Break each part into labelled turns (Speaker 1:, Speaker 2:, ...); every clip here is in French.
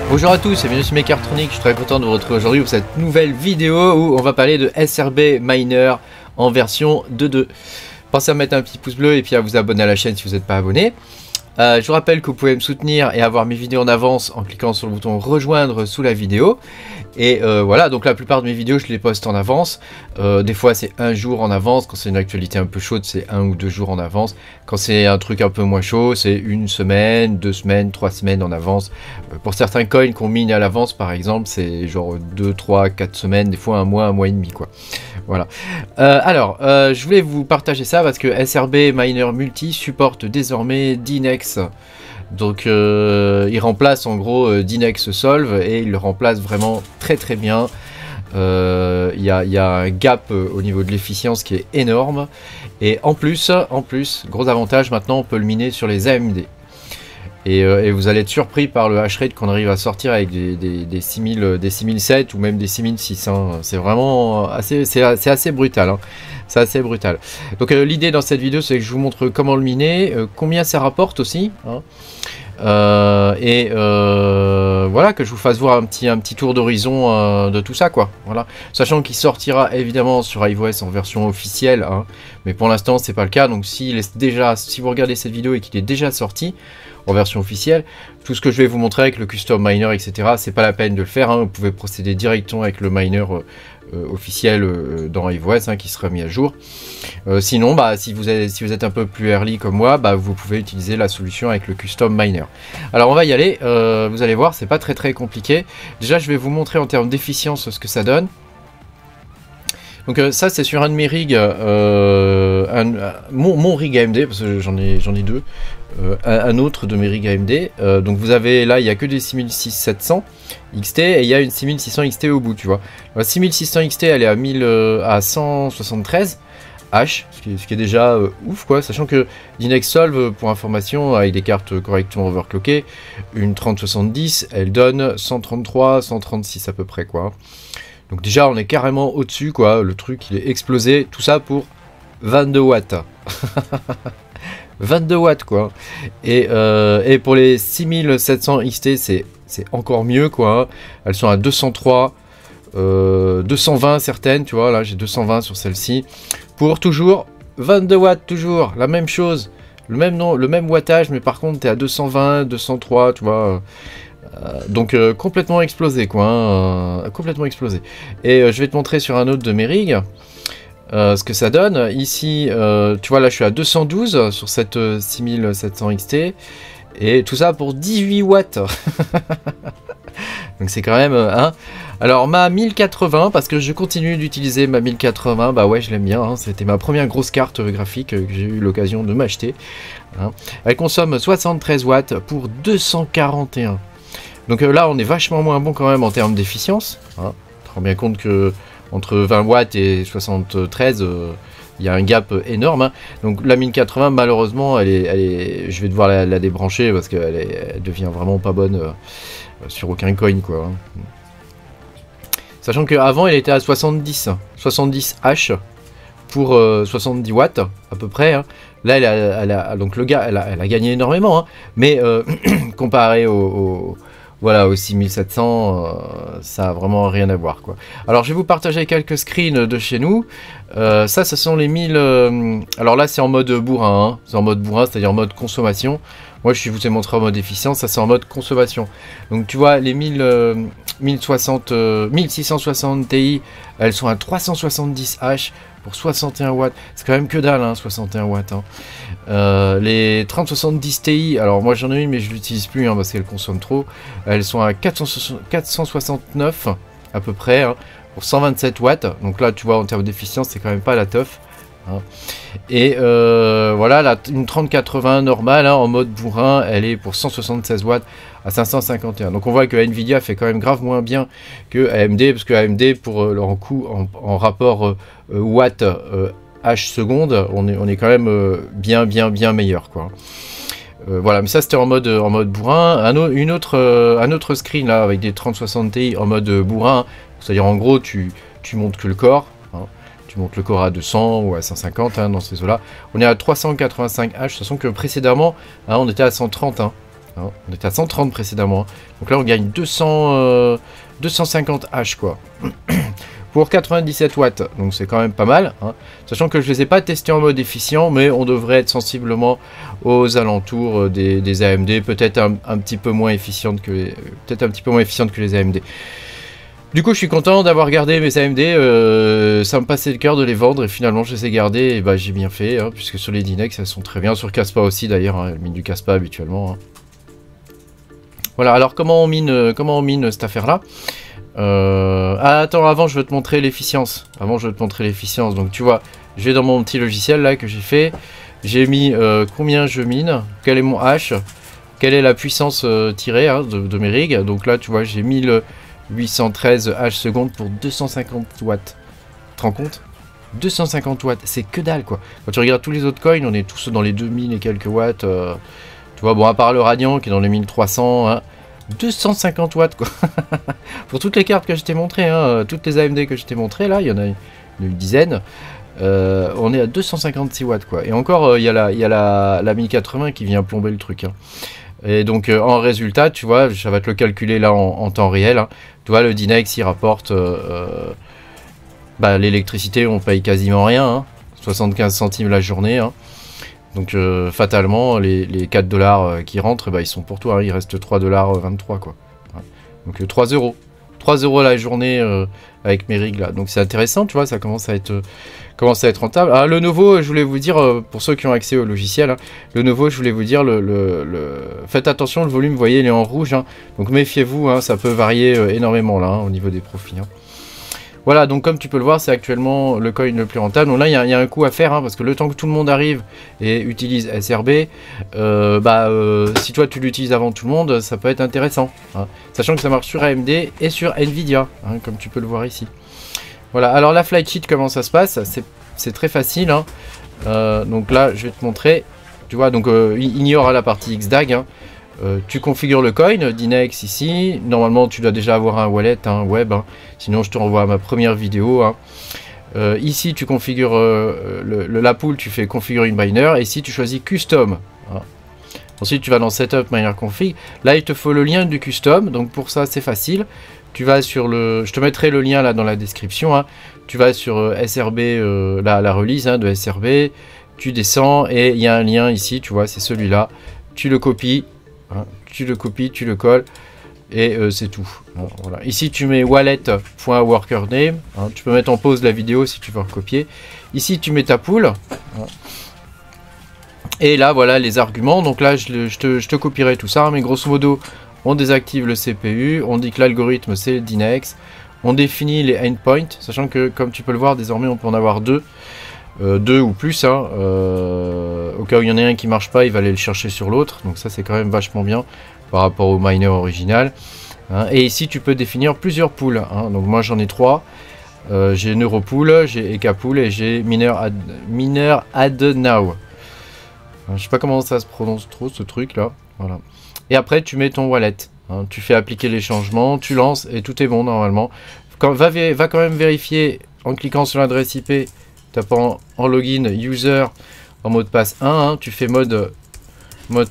Speaker 1: Bonjour à tous et bienvenue sur Mechatronics, je suis très content de vous retrouver aujourd'hui pour cette nouvelle vidéo où on va parler de SRB Miner en version 2.2. Pensez à mettre un petit pouce bleu et puis à vous abonner à la chaîne si vous n'êtes pas abonné. Je vous rappelle que vous pouvez me soutenir et avoir mes vidéos en avance en cliquant sur le bouton rejoindre sous la vidéo. Et voilà, donc la plupart de mes vidéos je les poste en avance. Des fois c'est un jour en avance, quand c'est une actualité un peu chaude c'est 1 ou 2 jours en avance. Quand c'est un truc un peu moins chaud c'est 1 semaine, 2 semaines, 3 semaines en avance. Pour certains coins qu'on mine à l'avance par exemple c'est genre 2, 3, 4 semaines, des fois un mois et demi quoi. Voilà. Je voulais vous partager ça parce que SRB Miner Multi supporte désormais Dinex. Donc il remplace en gros Dinex Solve et il le remplace vraiment très bien. Il y a un gap au niveau de l'efficience qui est énorme. Et en plus, gros avantage, maintenant on peut le miner sur les AMD. Et vous allez être surpris par le hash rate qu'on arrive à sortir avec des 6007 ou même des 6600. C'est vraiment assez brutal. Hein. C'est assez brutal. Donc l'idée dans cette vidéo, c'est que je vous montre comment le miner, combien ça rapporte aussi. Hein. Voilà, que je vous fasse voir un petit tour d'horizon de tout ça quoi. Voilà, sachant qu'il sortira évidemment sur iOS en version officielle, hein, mais pour l'instant c'est pas le cas. Donc si vous regardez cette vidéo et qu'il est déjà sorti en version officielle, tout ce que je vais vous montrer avec le custom miner etc, c'est pas la peine de le faire, hein. Vous pouvez procéder directement avec le miner officiel dans iOS hein, qui sera mis à jour. Sinon si vous êtes un peu plus early comme moi, vous pouvez utiliser la solution avec le custom miner. Alors on va y aller, vous allez voir c'est pas très compliqué. Déjà je vais vous montrer en termes d'efficience ce que ça donne. Donc ça c'est sur un de mes rigs, mon rig AMD, parce que j'en ai deux, un autre de mes rigs AMD. Donc vous avez là, il n'y a que des 6600 XT et il y a une 6600 XT au bout, tu vois. La 6600 XT elle est à 173 H, ce qui est déjà ouf quoi, sachant que Dinex Solve, pour information, avec des cartes correctement overclockées, une 3070 elle donne 133, 136 à peu près quoi. Donc déjà on est carrément au-dessus quoi, le truc il est explosé, tout ça pour 22 watts. 22 watts quoi. Et pour les 6700 XT c'est encore mieux quoi. Elles sont à 203, 220 certaines, tu vois, là j'ai 220 sur celle-ci. Pour toujours 22 watts, toujours la même chose, le même wattage, mais par contre t'es à 220, 203, tu vois. Donc complètement explosé quoi, hein, complètement explosé. Et je vais te montrer sur un autre de mes rigs ce que ça donne. Ici, tu vois là je suis à 212 sur cette 6700 XT. Et tout ça pour 18 watts. Donc c'est quand même... hein. Alors ma 1080, parce que je continue d'utiliser ma 1080, bah ouais je l'aime bien, hein. C'était ma première grosse carte graphique que j'ai eu l'occasion de m'acheter. Hein. Elle consomme 73 watts pour 241. Donc là on est vachement moins bon quand même en termes d'efficience. Hein. Tu te rends bien compte que entre 20 watts et 73, il y a un gap énorme. Hein. Donc la 1080 malheureusement je vais devoir la débrancher parce qu'elle devient vraiment pas bonne sur aucun coin quoi. Hein. Sachant qu'avant elle était à 70 H pour 70 watts à peu près. Hein. Là donc le gars elle a gagné énormément, hein. Mais comparé au 6700, ça a vraiment rien à voir quoi. Alors je vais vous partager quelques screens de chez nous. Ça ce sont les 1000. Alors là c'est en mode bourrin, hein. C'est en mode bourrin, c'est-à-dire en mode consommation. Moi je vous ai montré en mode efficience, ça c'est en mode consommation. Donc tu vois les 1660 Ti, elles sont à 370 H pour 61 watts. C'est quand même que dalle, hein, 61 watts. Hein. Les 3070 Ti, alors moi j'en ai une mais je l'utilise plus hein, parce qu'elle consomme trop. Elles sont à 469 à peu près hein, pour 127 watts. Donc là tu vois en termes d'efficience c'est quand même pas la teuf. Hein. Et voilà, une 3080 normale hein, en mode bourrin, elle est pour 176 watts à 551. Donc on voit que Nvidia fait quand même grave moins bien que AMD, parce que AMD pour leur coût en rapport watts H seconde, on est quand même bien meilleur quoi. Voilà, mais ça c'était en mode bourrin. Un autre screen là avec des 3060 Ti en mode bourrin, c'est-à-dire en gros tu montes que le corps. Tu montes le corps à 200 ou à 150 hein, dans ces eaux là. On est à 385 H, de toute façon que précédemment hein, on était à 130 hein. Hein. On était à 130 précédemment. Hein. Donc là, on gagne 250 H, quoi. Pour 97 watts, donc c'est quand même pas mal. Hein. Sachant que je les ai pas testés en mode efficient, mais on devrait être sensiblement aux alentours des AMD, peut-être un petit peu moins efficiente que les AMD. Du coup, je suis content d'avoir gardé mes AMD. Ça me passait le cœur de les vendre et finalement, je les ai gardés. Et bah, j'ai bien fait, hein, puisque sur les Dynex, elles sont très bien. Sur Caspa aussi, d'ailleurs, hein, elles minent du Caspa habituellement. Hein. Voilà. Alors, comment on mine cette affaire-là? Ah, attends, avant, je veux te montrer l'efficience. Donc, tu vois, je vais dans mon petit logiciel là que j'ai fait. J'ai mis combien je mine, quel est mon H, quelle est la puissance tirée hein, de mes rigs. Donc là, tu vois, j'ai 1813 H secondes pour 250 watts. Tu te rends compte? 250 watts, c'est que dalle quoi. Quand tu regardes tous les autres coins, on est tous dans les 2000 et quelques watts. Tu vois, bon, à part le Radiant qui est dans les 1300, hein, 250 watts quoi. Pour toutes les cartes que je t'ai montrées, hein, toutes les AMD que je t'ai montrées, là, il y en a une dizaine. On est à 256 watts quoi. Et encore, il y a la 1080 qui vient plomber le truc. Hein. Et donc en résultat, tu vois, ça va te le calculer là en temps réel. Hein. Tu vois, le Dynex il rapporte bah, l'électricité, on paye quasiment rien. Hein. 75 centimes la journée. Hein. Donc fatalement, les 4 dollars qui rentrent, bah, ils sont pour toi. Hein. Il reste 3,23 $. Quoi. Ouais. Donc 3 €. 3 € la journée avec mes rigs là. Donc c'est intéressant, tu vois, ça commence à être rentable. Ah, le nouveau, je voulais vous dire, pour ceux qui ont accès au logiciel, hein, le nouveau, je voulais vous dire, faites attention, le volume, vous voyez, il est en rouge. Hein, donc méfiez-vous, hein, ça peut varier énormément là, hein, au niveau des profits. Hein. Voilà, donc comme tu peux le voir, c'est actuellement le coin le plus rentable. Donc là, il y a un coup à faire, hein, parce que le temps que tout le monde arrive et utilise SRB, si toi tu l'utilises avant tout le monde, ça peut être intéressant. Hein, sachant que ça marche sur AMD et sur Nvidia, hein, comme tu peux le voir ici. Voilà, alors la flight sheet, comment ça se passe? C'est très facile. Hein. Donc là, je vais te montrer. Tu vois, donc ignore la partie XDAG. Hein. Tu configures le coin, Dynex ici. Normalement, tu dois déjà avoir un wallet hein, web. Hein. Sinon, je te renvoie à ma première vidéo. Hein. Ici, tu configures la pool, tu fais configure une miner. Et ici, tu choisis custom. Hein. Ensuite, tu vas dans setup miner config. Là, il te faut le lien du custom. Donc, pour ça, c'est facile. Tu vas sur le... Je te mettrai le lien là dans la description. Hein. Tu vas sur SRB, la release hein, de SRB. Tu descends et il y a un lien ici. Tu vois, c'est celui-là. Tu le copies. Hein, tu le copies, tu le colles et c'est tout. Hein, voilà. Ici tu mets wallet.workername. Hein, tu peux mettre en pause la vidéo si tu veux recopier. Ici tu mets ta pool. Hein, et là voilà les arguments. Donc là je te copierai tout ça. Hein, mais grosso modo on désactive le CPU. On dit que l'algorithme c'est Dynex. On définit les endpoints. Sachant que comme tu peux le voir désormais on peut en avoir deux. Deux ou plus, hein, au cas où il y en a un qui marche pas, il va aller le chercher sur l'autre, donc ça c'est quand même vachement bien par rapport au miner original. Hein. Et ici tu peux définir plusieurs pools, hein. Donc moi j'en ai trois, j'ai Neuropool, j'ai Ekapool et j'ai Miner Add Now. Je sais pas comment ça se prononce trop ce truc là, voilà. Et après tu mets ton wallet, hein. Tu fais appliquer les changements, tu lances et tout est bon normalement. Va quand même vérifier en cliquant sur l'adresse IP. Tapant en login user en mot de passe 1, hein, tu fais mode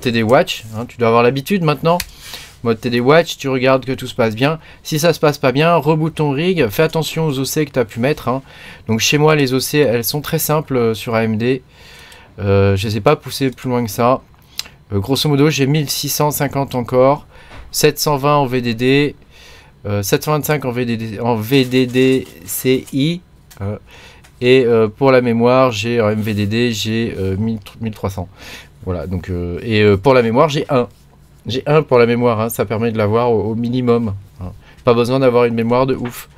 Speaker 1: TD Watch, hein, tu dois avoir l'habitude maintenant. Mode TD Watch, tu regardes que tout se passe bien. Si ça se passe pas bien, reboot ton rig, fais attention aux OC que tu as pu mettre. Hein. Donc chez moi les OC elles sont très simples sur AMD. Je les ai pas poussées plus loin que ça. Grosso modo j'ai 1650 encore, 720 en VDD, 725 en VDD CI. Et pour la mémoire, j'ai en MVDD, j'ai 1300. Voilà, donc, pour la mémoire, j'ai 1. J'ai 1 pour la mémoire, hein, ça permet de l'avoir au minimum. Hein. Pas besoin d'avoir une mémoire de ouf.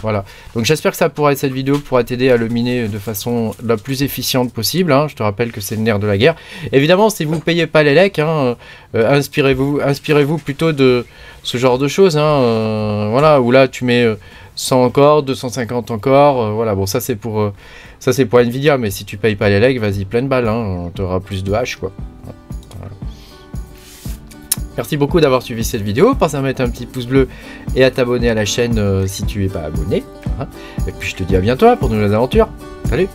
Speaker 1: Voilà, donc j'espère que cette vidéo pourra t'aider à le miner de façon la plus efficiente possible. Hein. Je te rappelle que c'est le nerf de la guerre. Évidemment, si vous ne payez pas les lecs, hein, inspirez-vous plutôt de ce genre de choses. Hein, voilà, où là tu mets 100 encore, 250 encore. Voilà, bon ça c'est pour Nvidia, mais si tu payes pas les legs, vas-y pleine balle. Hein, tu auras plus de hash quoi. Merci beaucoup d'avoir suivi cette vidéo, pense à mettre un petit pouce bleu et à t'abonner à la chaîne si tu n'es pas abonné. Et puis je te dis à bientôt pour de nouvelles aventures. Salut!